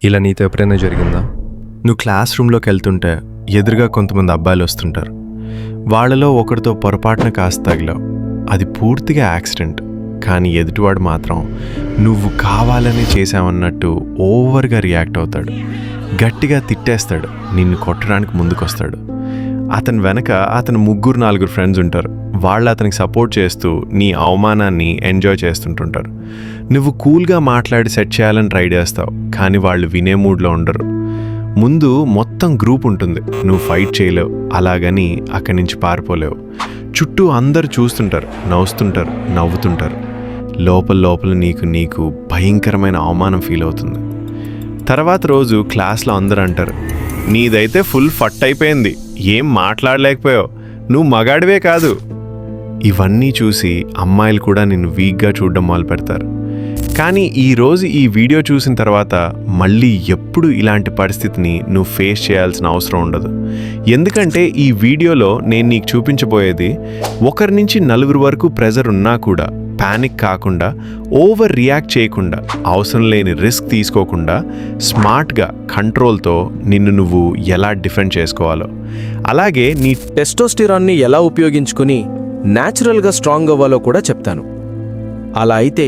ఇలా నీతో ఎప్పుడైనా జరిగిందా? నువ్వు క్లాస్ రూమ్లోకి వెళ్తుంటే ఎదురుగా కొంతమంది అబ్బాయిలు వస్తుంటారు. వాళ్ళలో ఒకరితో పొరపాటున కాస్త తగిలావు. అది పూర్తిగా యాక్సిడెంట్. కానీ ఎదుటివాడు మాత్రం నువ్వు కావాలని చేశావన్నట్టు ఓవర్గా రియాక్ట్ అవుతాడు. గట్టిగా తిట్టేస్తాడు. నిన్ను కొట్టడానికి ముందుకొస్తాడు. అతని వెనక అతను 3-4 ఫ్రెండ్స్ ఉంటారు. వాళ్ళు అతనికి సపోర్ట్ చేస్తూ నీ అవమానాన్ని ఎంజాయ్ చేస్తుంటుంటారు. నువ్వు కూల్గా మాట్లాడి సెట్ చేయాలని ట్రై చేస్తావు. కానీ వాళ్ళు వినే మూడ్లో ఉండరు. ముందు మొత్తం గ్రూప్ ఉంటుంది. నువ్వు ఫైట్ చేయలేవు. అలాగని అక్కడి నుంచి పారిపోలేవు. చుట్టూ అందరు చూస్తుంటారు, నవ్వుతుంటారు, నవ్వుతుంటారు. లోపల నీకు భయంకరమైన అవమానం ఫీల్ అవుతుంది. తర్వాత రోజు క్లాస్లో అందరూ అంటారు, నీదైతే ఫుల్ ఫట్ అయిపోయింది, ఏం మాట్లాడలేకపోయావు, నువ్వు మగాడివే కాదు. ఇవన్నీ చూసి అమ్మాయిలు కూడా నిన్ను వీక్గా చూడడం మొదలు పెడతారు. కానీ ఈరోజు ఈ వీడియో చూసిన తర్వాత మళ్ళీ ఎప్పుడు ఇలాంటి పరిస్థితిని నువ్వు ఫేస్ చేయాల్సిన అవసరం ఉండదు. ఎందుకంటే ఈ వీడియోలో నేను నీకు చూపించబోయేది 1 నుంచి 4 వరకు ప్రెజర్ ఉన్నా కూడా పానిక్ కాకుండా, ఓవర్ రియాక్ట్ చేయకుండా, అవసరం లేని రిస్క్ తీసుకోకుండా స్మార్ట్గా కంట్రోల్తో నిన్ను నువ్వు ఎలా డిఫెండ్ చేసుకోవాలో, అలాగే నీ టెస్టోస్టిరాన్ని ఎలా ఉపయోగించుకుని న్యాచురల్గా స్ట్రాంగ్ అవ్వాలో కూడా చెప్తాను. అలా అయితే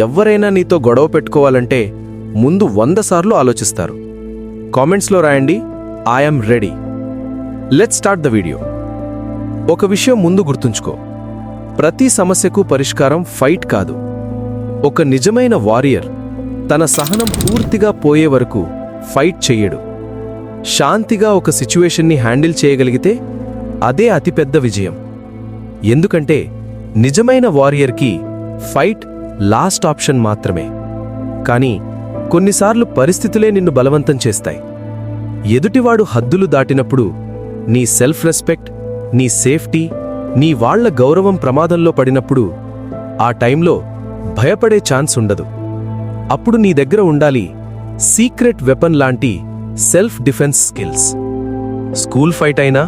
ఎవరైనా నీతో గొడవ పెట్టుకోవాలంటే ముందు 100 సార్లు ఆలోచిస్తారు. కామెంట్స్లో రాయండి, I'm ready. Let's start the video. ఒక విషయం ముందు గుర్తుంచుకో, ప్రతి సమస్యకు పరిష్కారం ఫైట్ కాదు. ఒక నిజమైన వారియర్ తన సహనం పూర్తిగా పోయే వరకు ఫైట్ చెయ్యడు. శాంతిగా ఒక సిచ్యువేషన్ని హ్యాండిల్ చేయగలిగితే అదే అతిపెద్ద విజయం. ఎందుకంటే నిజమైన వారియర్కి ఫైట్ లాస్ట్ ఆప్షన్ మాత్రమే. కానీ కొన్నిసార్లు పరిస్థితులే నిన్ను బలవంతం చేస్తాయి. ఎదుటివాడు హద్దులు దాటినప్పుడు నీ సెల్ఫ్ రెస్పెక్ట్, నీ సేఫ్టీ, నీ వాళ్ల గౌరవం ప్రమాదంలో పడినప్పుడు ఆ టైంలో భయపడే ఛాన్స్ ఉండదు. అప్పుడు నీ దగ్గర ఉండాలి సీక్రెట్ వెపన్ లాంటి self defence skills. School fight అయినా,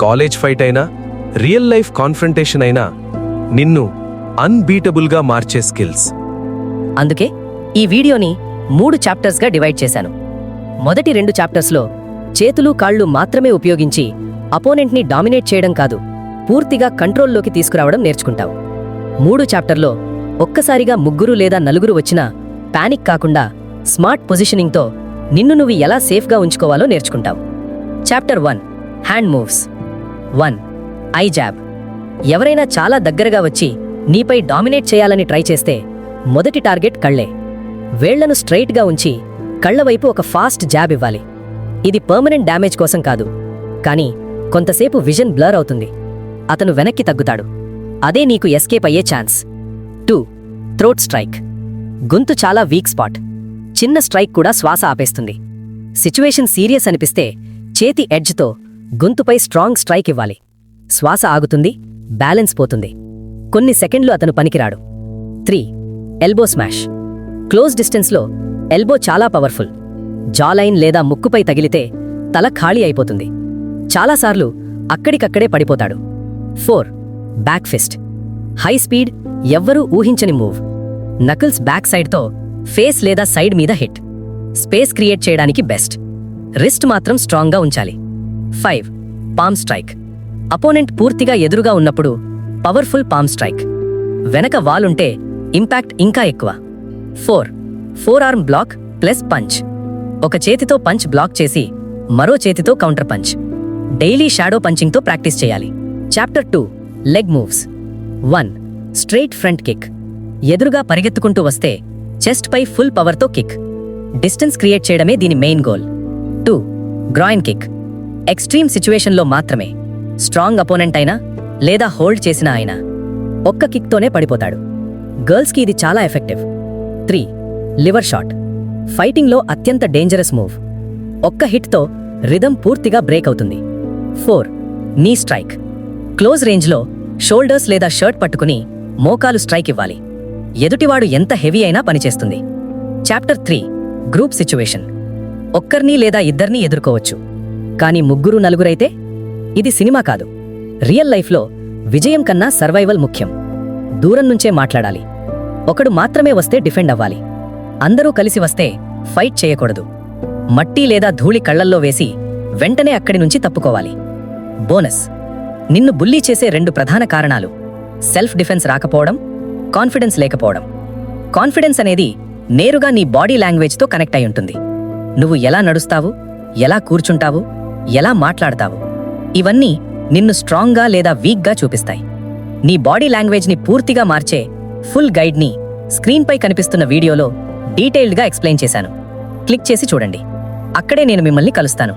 కాలేజ్ ఫైట్ అయినా, రియల్ లైఫ్ కాన్ఫ్రంటేషన్ అయినా నిన్ను అన్బీటబుల్గా మార్చే స్కిల్స్. అందుకే ఈ వీడియోని 3 చాప్టర్స్గా డివైడ్ చేశాను. మొదటి 2 చాప్టర్స్లో చేతులు కాళ్ళు మాత్రమే ఉపయోగించి అపోనెంట్ని డామినేట్ చేయడం కాదు, పూర్తిగా కంట్రోల్లోకి తీసుకురావడం నేర్చుకుంటావు. 3 చాప్టర్లో ఒక్కసారిగా 3 లేదా 4 వచ్చినా పానిక్ కాకుండా స్మార్ట్ పొజిషనింగ్తో నిన్ను నువ్వు ఎలా సేఫ్గా ఉంచుకోవాలో నేర్చుకుంటావు. Chapter 1 hand moves. 1 eye jab. ఎవరైనా చాలా దగ్గరగా వచ్చి నీపై డామినేట్ చేయాలని ట్రై చేస్తే మొదటి టార్గెట్ కళ్ళే. వేళ్లను స్ట్రైట్గా ఉంచి కళ్లవైపు ఒక ఫాస్ట్ జాబ్ ఇవ్వాలి. ఇది పర్మనెంట్ డ్యామేజ్ కోసం కాదు, కానీ కొంతసేపు విజన్ బ్లర్ అవుతుంది. అతను వెనక్కి తగ్గుతాడు. అదే నీకు ఎస్కేప్ అయ్యే ఛాన్స్. 2 throat strike. గొంతు చాలా వీక్ స్పాట్. చిన్న స్ట్రైక్ కూడా శ్వాస ఆపేస్తుంది. సిచ్యువేషన్ సీరియస్ అనిపిస్తే చేతి ఎడ్జ్తో గొంతుపై స్ట్రాంగ్ స్ట్రైక్ ఇవ్వాలి. శ్వాస ఆగుతుంది, బ్యాలెన్స్ పోతుంది. కొన్ని సెకండ్లు అతను పనికిరాడు. 3 ఎల్బో స్మాష్. క్లోజ్ డిస్టెన్స్లో ఎల్బో చాలా పవర్ఫుల్. జాలైన్ లేదా ముక్కుపై తగిలితే తల ఖాళీ అయిపోతుంది. చాలాసార్లు అక్కడికక్కడే పడిపోతాడు. 4 బ్యాక్ ఫిస్ట్. హై స్పీడ్, ఎవ్వరూ ఊహించని మూవ్. నకిల్స్ బ్యాక్ సైడ్తో ఫేస్ లేదా సైడ్ మీద హిట్. స్పేస్ క్రియేట్ చేయడానికి బెస్ట్. రిస్ట్ మాత్రం స్ట్రాంగ్గా ఉంచాలి. 5 పామ్ స్ట్రైక్. అపోనెంట్ పూర్తిగా ఎదురుగా ఉన్నప్పుడు పవర్ఫుల్ పామ్ స్ట్రైక్. వెనక వాలుంటే ఇంపాక్ట్ ఇంకా ఎక్కువ. 4 four arm block plus punch. ఒక చేతితో పంచ్ బ్లాక్ చేసి మరో చేతితో కౌంటర్ పంచ్. డైలీ షాడో పంచింగ్తో ప్రాక్టీస్ చేయాలి. Chapter 2 leg moves. 1 straight front kick. ఎదురుగా పరిగెత్తుకుంటూ వస్తే చెస్ట్ పై ఫుల్ పవర్తో కిక్. డిస్టెన్స్ క్రియేట్ చేయడమే దీని main goal. 2 groin kick. Extreme సిచ్యువేషన్లో మాత్రమే. స్ట్రాంగ్ అపోనెంట్ అయినా లేదా హోల్డ్ చేసినా అయినా ఒక్క కిక్తోనే పడిపోతాడు. గర్ల్స్కి ఇది చాలా ఎఫెక్టివ్. 3 liver shot. ఫైటింగ్లో అత్యంత డేంజరస్ మూవ్. ఒక్క హిట్తో రిథమ్ పూర్తిగా బ్రేక్ అవుతుంది. 4 నీ స్ట్రైక్. క్లోజ్ రేంజ్లో షోల్డర్స్ లేదా షర్ట్ పట్టుకుని మోకాలు స్ట్రైక్ ఇవ్వాలి. ఎదుటివాడు ఎంత హెవీ అయినా పనిచేస్తుంది. Chapter 3 group situation. ఒక్కర్ని లేదా ఇద్దరిని ఎదుర్కోవచ్చు, కానీ 3-4 అయితే ఇది సినిమా కాదు. రియల్ లైఫ్లో విజయం కన్నా సర్వైవల్ ముఖ్యం. దూరం నుంచే మాట్లాడాలి. ఒకడు మాత్రమే వస్తే డిఫెండ్ అవ్వాలి. అందరూ కలిసి వస్తే ఫైట్ చేయకూడదు. మట్టి లేదా ధూళి కళ్ళల్లో వేసి వెంటనే అక్కడి నుంచి తప్పుకోవాలి. బోనస్: నిన్ను బుల్లీ చేసే 2 ప్రధాన కారణాలు సెల్ఫ్ డిఫెన్స్ రాకపోవడం, కాన్ఫిడెన్స్ లేకపోవడం. కాన్ఫిడెన్స్ అనేది నేరుగా నీ బాడీ లాంగ్వేజ్తో కనెక్ట్ అయి ఉంటుంది. నువ్వు ఎలా నడుస్తావు, ఎలా కూర్చుంటావు, ఎలా మాట్లాడతావు, ఇవన్నీ నిన్ను స్ట్రాంగ్గా లేదా వీక్గా చూపిస్తాయి. నీ బాడీ లాంగ్వేజ్ని పూర్తిగా మార్చే ఫుల్ గైడ్ని స్క్రీన్పై కనిపిస్తున్న వీడియోలో డీటెయిల్డ్గా ఎక్స్ప్లెయిన్ చేశాను. క్లిక్ చేసి చూడండి. అక్కడే నేను మిమ్మల్ని కలుస్తాను.